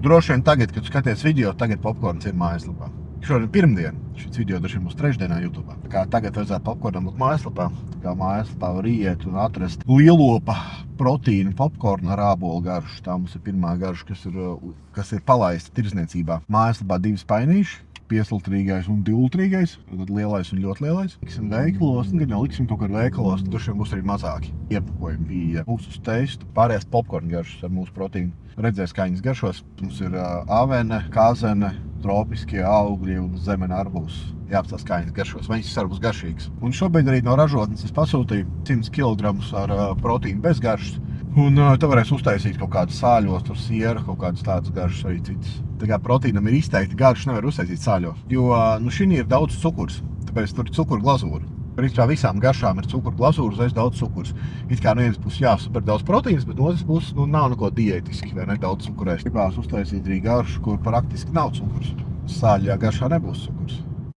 droši vien tagad, kad skaties video, tagad popkorns ir mājaslapā. Šodien pirmdien, šis video droši vien būs trešdienā YouTube. Tā kā tagad vajadzētu popkornam būt mājaslapā. Tā kā mājaslapā var iet un atrast lielopa proteīnu popkornu ar ābolu garšu. Tā mums ir pirmā garša, kas ir palaista tirdzniecībā. Mājaslapā 2 spainīši. 5-litrīgais un 2-litrīgais, tad lielais un ļoti lielais. Liksim veikalos, un kad jau liksim kaut kā veikalos, tad droši vien būs arī mazāki iepakojumi. Bija mūsu uz teistu pārējās popkornu garšas ar mūsu proteīnu. Redzēs, kā viņas garšos. Mums ir avene, kazene, tropiskie augļi un zemene arbūs. Jāapstās, kā viņas garšos, vai viņas arī būs garšīgas. Un šobrīd arī no ražotnes es pasūtīju 100 kg ar proteīnu bez garšas. Un te varēs uztaisīt kaut kādus sāļos, tur siera, kaut kādas tādas garšas arī citas. Tā kā proteīnam ir izteikti garšas, nevar uztaisīt sāļos. Jo šī ir daudz cukurs, tāpēc tur ir cukuru glazūra. Principā visām garšām ir cukuru glazūra, uzreiz daudz cukurs. It kā no vienas puses super daudz proteīnas, bet no otras puses nav neko diētiski, vai ne daudz cukurēs. Gribās uztaisīt arī garšu, kur praktiski nav cukurs. Sāļajā garšā nebūs cukurs.